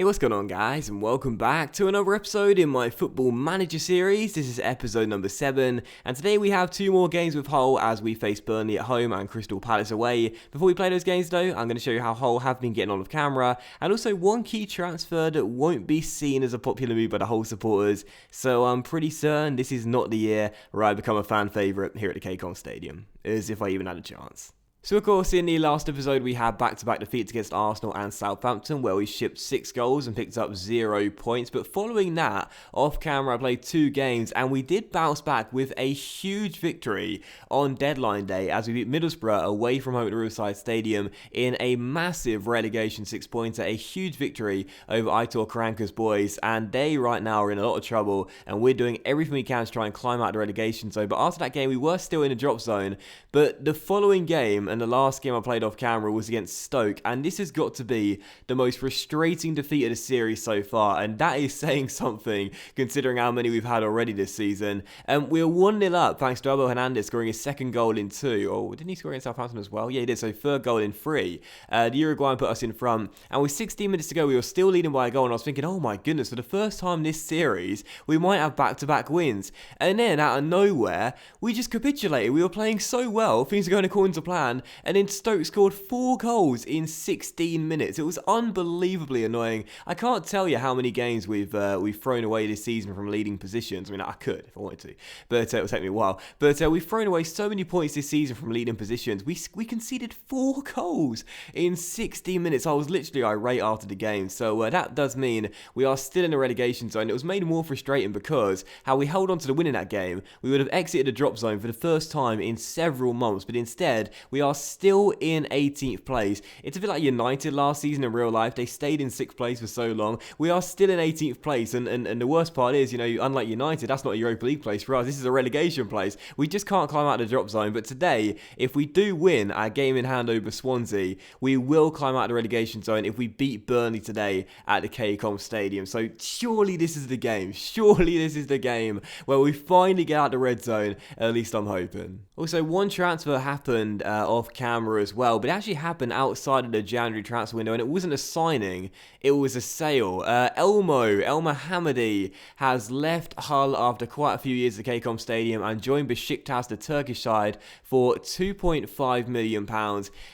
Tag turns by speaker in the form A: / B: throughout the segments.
A: Hey, what's going on, guys, and welcome back to another episode in my Football Manager series. This is episode number 7, and today we have 2 more games with Hull as we face Burnley at home and Crystal Palace away. Before we play those games, though, I'm going to show you how Hull have been getting on with camera, and also one key transfer that won't be seen as a popular move by the Hull supporters, so I'm pretty certain this is not the year where I become a fan favourite here at the KCOM Stadium, as if I even had a chance. So of course, in the last episode we had back-to-back defeats against Arsenal and Southampton where we shipped 6 goals and picked up 0 points, but following that, off camera I played 2 games and we did bounce back with a huge victory on deadline day as we beat Middlesbrough away from home at Riverside Stadium in a massive relegation 6-pointer, a huge victory over Aitor Karanka's boys, and they right now are in a lot of trouble and we're doing everything we can to try and climb out the relegation zone. But after that game we were still in the drop zone, but the following game and the last game I played off camera was against Stoke, and this has got to be the most frustrating defeat of the series so far, and that is saying something considering how many we've had already this season. We were 1-0 up thanks to Abel Hernandez scoring his 2nd goal in 2. Oh, didn't he score against Southampton as well? Yeah, he did, so 3rd goal in 3. The Uruguayan put us in front, and with 16 minutes to go we were still leading by a goal, and I was thinking, oh my goodness, for the first time this series we might have back-to-back wins. And then out of nowhere we just capitulated. We were playing so well, things were going according to plan, and then Stoke scored 4 goals in 16 minutes. It was unbelievably annoying. I can't tell you how many games we've thrown away this season from leading positions. I mean, I could if I wanted to, but it will take me a while. But we've thrown away so many points this season from leading positions. We conceded 4 goals in 16 minutes. I was literally irate after the game. So that does mean we are still in the relegation zone. It was made more frustrating because how we held on to the win in that game, we would have exited the drop zone for the first time in several months, but instead we are still in 18th place. It's a bit like United last season in real life. They stayed in 6th place for so long. We are still in 18th place, and the worst part is, you know, unlike United, that's not a Europa League place for us. This is a relegation place. We just can't climb out of the drop zone, but today, if we do win our game in hand over Swansea, we will climb out of the relegation zone if we beat Burnley today at the KCOM Stadium. So surely this is the game. Surely this is the game where we finally get out the red zone. At least I'm hoping. Also, one transfer happened off camera as well, but it actually happened outside of the January transfer window, and it wasn't a signing, it was a sale. El Mohamedi has left Hull after quite a few years at the KCOM Stadium and joined Besiktas, the Turkish side, for £2.5 million.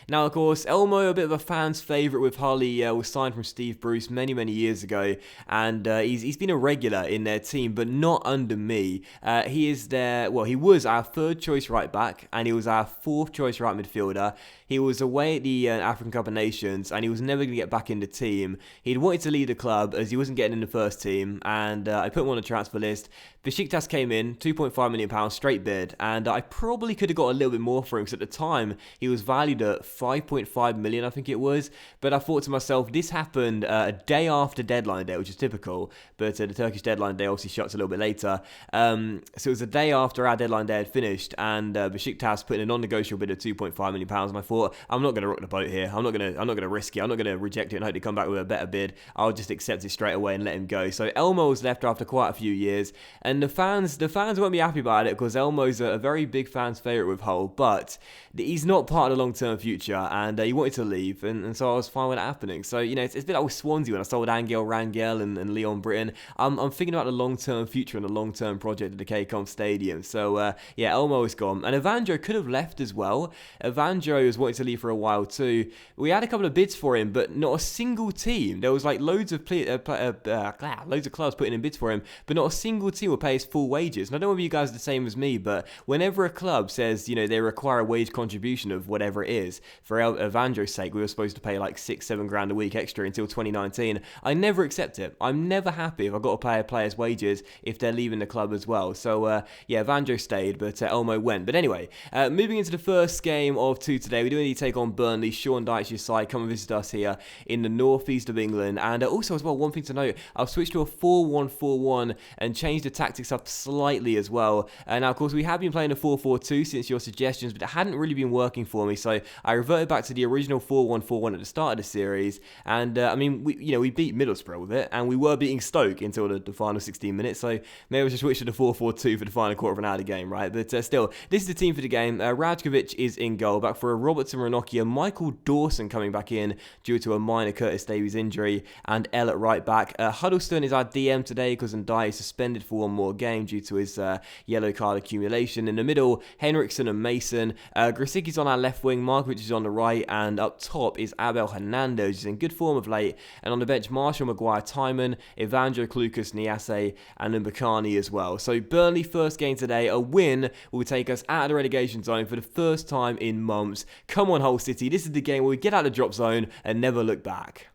A: Now, of course, Elmo, a bit of a fan's favourite with Hull. He was signed from Steve Bruce many years ago, and he's been a regular in their team, but not under me. He was our 3rd choice right back, and he was our 4th choice right midfielder. He was away at the African Cup of Nations, and he was never going to get back in the team. He'd wanted to leave the club as he wasn't getting in the first team, and I put him on the transfer list. Besiktas came in, £2.5 million straight bid, and I probably could have got a little bit more for him, because at the time he was valued at $5.5 million, I think it was. But I thought to myself, this happened a day after deadline day, which is typical, but the Turkish deadline day obviously shuts a little bit later. So it was a day after our deadline day had finished, and Besiktas put in a non-negotiable bid of £2.5 million, and I thought, I'm not going to rock the boat here. I'm not going to risk it. I'm not going to reject it and hope they come back with a better bid. I'll just accept it straight away and let him go. So Elmo was left after quite a few years, and the fans won't be happy about it because Elmo's a very big fan's favourite with Hull, but he's not part of the long-term future, and he wanted to leave, and so I was fine with that happening. So, you know, it's a bit like with Swansea when I sold Angel Rangel and Leon Britton. I'm thinking about the long-term future and the long-term project at the KCOM Stadium. So, yeah, Elmo is gone, and Evandro could have left as well. Evandro was wanting to leave for a while too. We had a couple of bids for him, but not a single team. There was like loads of clubs putting in bids for him, but not a single team will pay his full wages. And I don't know if you guys are the same as me, but whenever a club says, you know, they require a wage contribution of whatever it is, for Evandro's sake, we were supposed to pay like $6-7 grand a week extra until 2019. I never accept it. I'm never happy if I've got to pay a player's wages if they're leaving the club as well. So yeah, Evandro stayed, but Elmo went. But anyway, moving into the first game of 2 today, we do need to take on Burnley. Sean Dyche's side come and visit us here in the northeast of England. And also as well, one thing to note, I've switched to a 4-1-4-1 and changed the tactics up slightly as well. Now, of course, we have been playing a 4-4-2 since your suggestions, but it hadn't really been working for me. So I reverted back to the original 4-1-4-1 at the start of the series. And I mean, we beat Middlesbrough with it, and we were beating Stoke until the final 16 minutes. So maybe I should switch to the 4-4-2 for the final quarter of an hour of the game, right? But still, this is the team for the game. Rajkovic is in goal. goal, back for a Robertson Ranocchia, Michael Dawson coming back in due to a minor Curtis Davies injury, and L at right back. Huddleston is our DM today because Ndiaye is suspended for one more game due to his yellow card accumulation. In the middle, Henriksen and Mason. Grosicki's on our left wing, Markovic is on the right, and up top is Abel Hernandez, who's in good form of late. And on the bench, Marshall, Maguire, Timon, Evandro, Klukas, Niasse, and Mbakani as well. So Burnley first game today, a win will take us out of the relegation zone for the first time in months. Come on, Hull City, this is the game where we get out of the drop zone and never look back.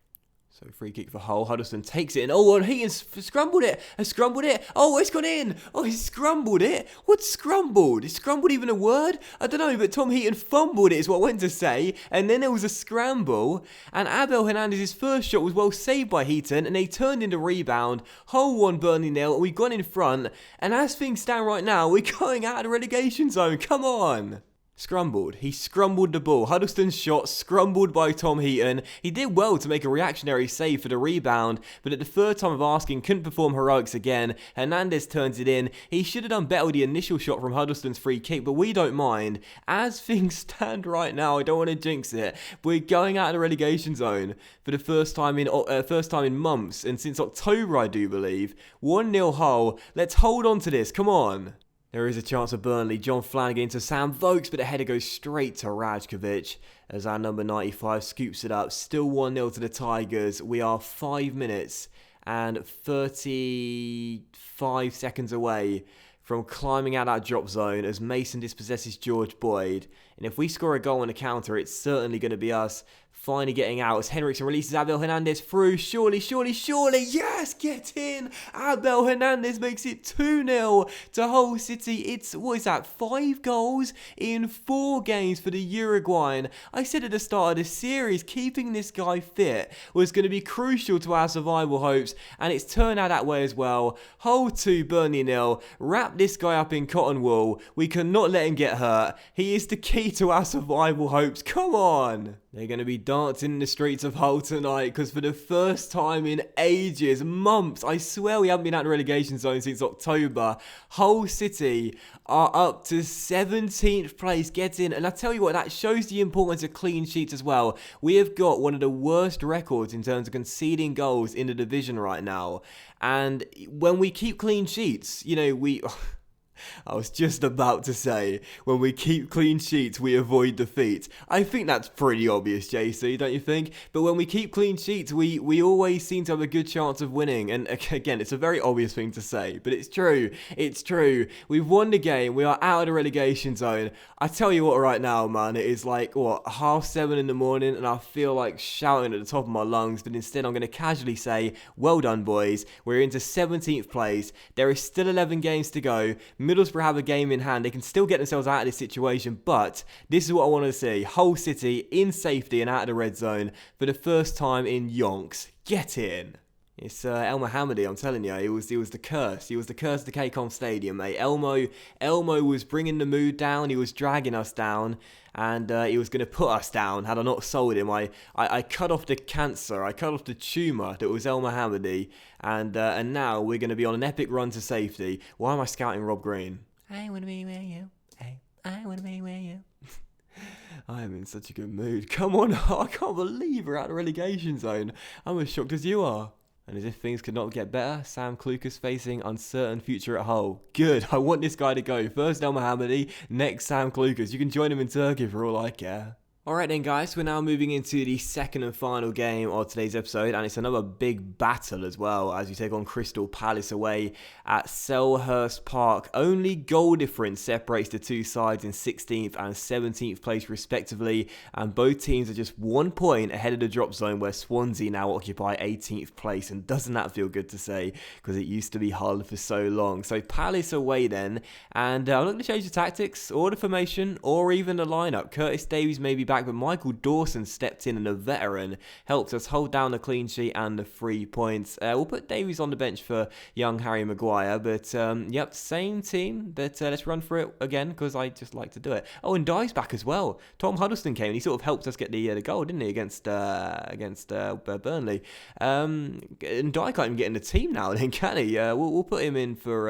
A: So free kick for Hull. Huddleston takes it in. Oh, and Heaton scrumbled it. Has scrumbled it. Oh, it's gone in. Oh, he's scrumbled it. What's scrumbled? Is scrumbled even a word? I don't know, but Tom Heaton fumbled it is what I went to say. And then there was a scramble. And Abel Hernandez's first shot was well saved by Heaton. And they turned into rebound. Hull 1, Burnley 0. And we've gone in front. And as things stand right now, we're going out of the relegation zone. Come on. Scrumbled. He scrumbled the ball. Huddleston's shot scrumbled by Tom Heaton. He did well to make a reactionary save for the rebound, but at the third time of asking, couldn't perform heroics again. Hernandez turns it in. He should have done better with the initial shot from Huddleston's free kick, but we don't mind. As things stand right now, I don't want to jinx it, we're going out of the relegation zone for the first time in months, and since October, I do believe. 1-0 Hull. Let's hold on to this. Come on. There is a chance of Burnley. John Flanagan to Sam Vokes, but the header goes straight to Rajkovic as our number 95 scoops it up. Still 1-0 to the Tigers. We are 5 minutes and 35 seconds away from climbing out that drop zone as Mason dispossesses George Boyd. And if we score a goal on a counter, it's certainly going to be us finally getting out as Henriksen releases Abel Hernandez through. Surely, yes, get in. Abel Hernandez makes it 2-0 to Hull City. It's, 5 goals in 4 games for the Uruguayan. I said at the start of this series, keeping this guy fit was going to be crucial to our survival hopes, and it's turned out that way as well. Hull 2, Burnley 0. Wrap this guy up in cotton wool. We cannot let him get hurt. He is the key to our survival hopes. Come on. They're going to be dancing in the streets of Hull tonight because for the first time in ages, months, I swear we haven't been out of the relegation zone since October, Hull City are up to 17th place, get in. And I tell you what, that shows the importance of clean sheets as well. We have got one of the worst records in terms of conceding goals in the division right now. And when we keep clean sheets, I was just about to say, when we keep clean sheets, we avoid defeat. I think that's pretty obvious, JC, don't you think? But when we keep clean sheets, we always seem to have a good chance of winning. And again, it's a very obvious thing to say, but it's true. It's true. We've won the game. We are out of the relegation zone. I tell you what right now, man, it is like, 7:30 in the morning, and I feel like shouting at the top of my lungs, but instead I'm going to casually say, well done, boys. We're into 17th place. There is still 11 games to go. Middlesbrough have a game in hand. They can still get themselves out of this situation, but this is what I want to see. Hull City in safety and out of the red zone for the first time in yonks. Get in. It's El Mohammadi, I'm telling you. It was the curse. He was the curse of the KCOM Stadium, mate. Elmo was bringing the mood down. He was dragging us down. And he was going to put us down had I not sold him. I cut off the cancer. I cut off the tumour that was El Mohammadi. And now we're going to be on an epic run to safety. Why am I scouting Rob Green? I want to be where you. I want to be where you. I am in such a good mood. Come on. I can't believe we're out of the relegation zone. I'm as shocked as you are. And as if things could not get better, Sam Klukas facing uncertain future at Hull. Good, I want this guy to go. First El Mohammadi, next Sam Klukas. You can join him in Turkey for all I care. Alright then guys, we're now moving into the second and final game of today's episode, and it's another big battle as well as we take on Crystal Palace away at Selhurst Park. Only goal difference separates the two sides in 16th and 17th place respectively, and both teams are just 1 point ahead of the drop zone where Swansea now occupy 18th place, and doesn't that feel good to say, because it used to be Hull for so long. So Palace away then, and I'm not going to change the tactics or the formation or even the lineup. Curtis Davies may be back back, but Michael Dawson stepped in and a veteran helped us hold down the clean sheet and the 3 points. We'll put Davies on the bench for young Harry Maguire, but yep, same team, but let's run through it again because I just like to do it. Oh, and Dye's back as well. Tom Huddleston came and he sort of helped us get the goal, didn't he, against Burnley. And Dye can't even get in the team now, then, can he? We'll put him in for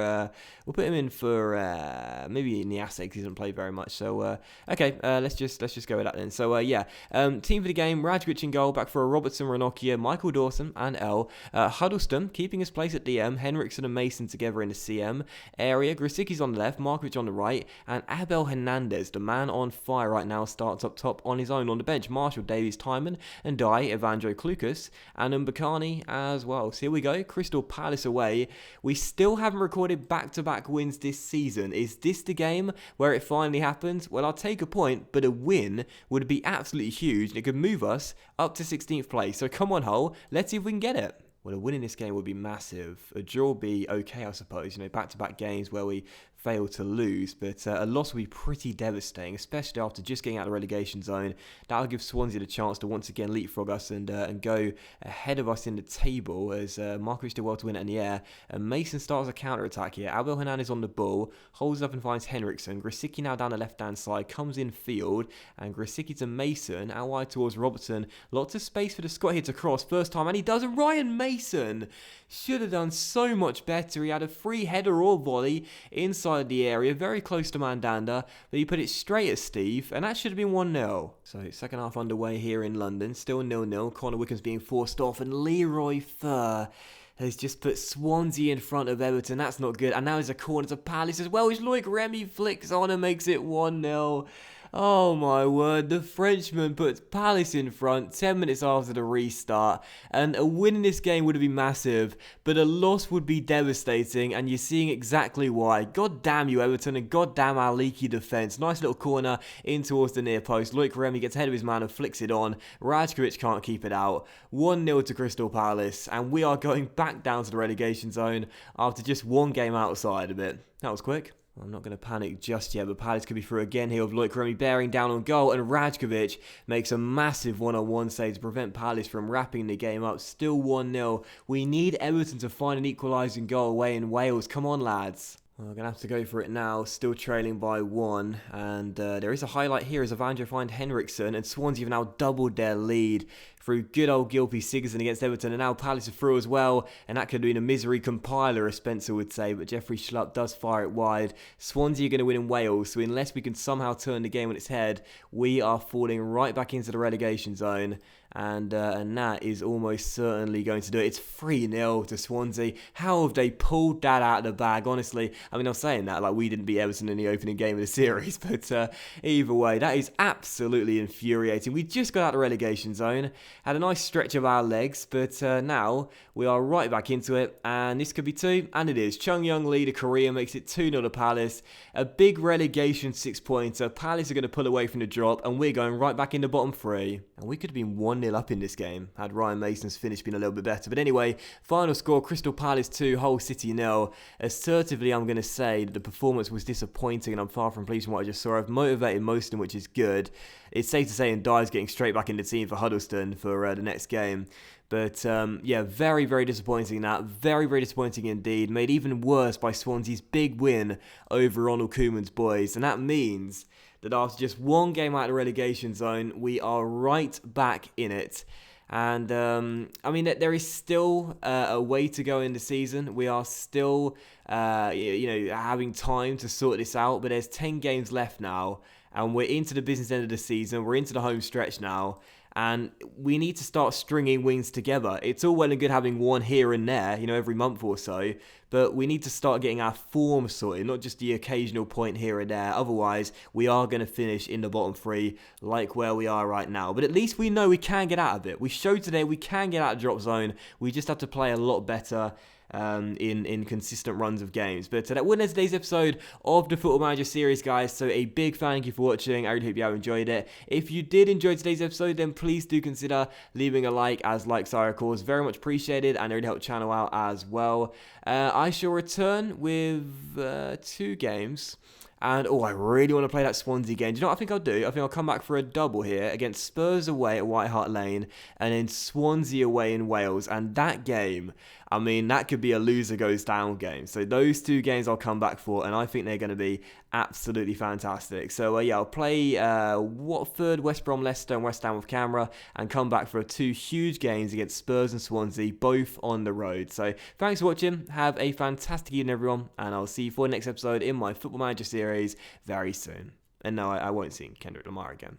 A: maybe Niasse because he doesn't play very much. So okay, let's just go with that then. So yeah, team for the game: Radkovic in goal, back for Robertson, Ranocchia, Michael Dawson, and L. Huddleston keeping his place at DM. Henriksen and Mason together in the CM area. Grosicki's on the left, Markovic on the right, and Abel Hernandez, the man on fire right now, starts up top on his own on the bench. Marshall, Davies, Timon, and Dye, Evandro Klukas, and Mbakani as well. So here we go, Crystal Palace away. We still haven't recorded back-to-back wins this season. Is this the game where it finally happens? Well, I'll take a point, but a win would be absolutely huge, and it could move us up to 16th place. So come on, Hull, let's see if we can get it. Well, a win in this game would be massive. A draw would be okay, I suppose. You know, back-to-back games where we fail to lose, but a loss would be pretty devastating, especially after just getting out of the relegation zone. That'll give Swansea the chance to once again leapfrog us and go ahead of us in the table as Markovic did well to win it in the air. And Mason starts a counter-attack here. Abel Hernandez on the ball, holds up and finds Henriksen. Grosicki now down the left-hand side, comes in field, and Grosicki to Mason, out wide towards Robertson. Lots of space for the Scot here to cross, first time, and he does. And Ryan Mason should have done so much better. He had a free header or volley inside the area, very close to Mandanda, but he put it straight at Steve, and that should have been 1-0. So second half underway here in London, still 0-0. Connor Wickham's being forced off, and Leroy Fer has just put Swansea in front of Everton. That's not good. And now there's a corner to Palace as well, which Loic Remy flicks on and makes it 1-0. Oh my word, the Frenchman puts Palace in front 10 minutes after the restart, and a win in this game would have been massive, but a loss would be devastating, and you're seeing exactly why. God damn you, Everton, and god damn our leaky defence. Nice little corner in towards the near post. Loic Remy gets ahead of his man and flicks it on. Radkovic can't keep it out. 1-0 to Crystal Palace, and we are going back down to the relegation zone after just one game outside of it. That was quick. I'm not going to panic just yet, but Palace could be through again here with Loic Remy bearing down on goal, and Radkovic makes a massive one-on-one save to prevent Palace from wrapping the game up. Still 1-0. We need Everton to find an equalising goal away in Wales. Come on, lads. Well, we're going to have to go for it now, still trailing by 1, and there is a highlight here as Evandro find Henriksen, and Swansea have now doubled their lead through good old Gylfi Sigurdsson against Everton, and now Palace are through as well, and that could have been a misery compiler, as Spencer would say, but Jeffrey Schlupp does fire it wide. Swansea are going to win in Wales, so unless we can somehow turn the game on its head, we are falling right back into the relegation zone. And that is almost certainly going to do it. It's 3-0 to Swansea. How have they pulled that out of the bag, honestly? I mean, I'm saying that like we didn't beat Everton in the opening game of the series, but either way, that is absolutely infuriating. We just got out of the relegation zone, had a nice stretch of our legs, but now we are right back into it, and this could be 2, and it is. Chung Young lead of Korea makes it 2-0 to Palace. A big relegation 6-pointer. Palace are going to pull away from the drop, and we're going right back in the bottom 3. And we could have been 1-0 up in this game had Ryan Mason's finish been a little bit better. But anyway, final score, Crystal Palace 2, Hull City 0. Assertively, I'm going to say that the performance was disappointing, and I'm far from pleased with what I just saw. I've motivated most of them, which is good. It's safe to say Ndye's getting straight back in the team for Huddleston for the next game. But yeah, very, very disappointing that. Very, very disappointing indeed. Made even worse by Swansea's big win over Ronald Koeman's boys. And that means that after just one game out of the relegation zone, we are right back in it. And, I mean, there is still a way to go in the season. We are still, having time to sort this out. But there's 10 games left now. And we're into the business end of the season. We're into the home stretch now. And we need to start stringing wins together. It's all well and good having one here and there, every month or so. But we need to start getting our form sorted, not just the occasional point here and there. Otherwise, we are going to finish in the bottom 3 like where we are right now. But at least we know we can get out of it. We showed today we can get out of the drop zone. We just have to play a lot better in consistent runs of games. But that would end today's episode of the Football Manager series, guys. So a big thank you for watching. I really hope you have enjoyed it. If you did enjoy today's episode, then please do consider leaving a like, as likes are, of course, very much appreciated, and it really help the channel out as well. I shall return with 2 games. And, I really want to play that Swansea game. Do you know what I think I'll do? I think I'll come back for a double here against Spurs away at White Hart Lane and then Swansea away in Wales. And that game, I mean, that could be a loser goes down game. So those two games I'll come back for, and I think they're going to be absolutely fantastic. So, yeah, I'll play Watford, West Brom, Leicester, and West Ham with camera and come back for two huge games against Spurs and Swansea, both on the road. So, thanks for watching. Have a fantastic evening, everyone, and I'll see you for the next episode in my Football Manager series very soon. And no, I won't see Kendrick Lamar again.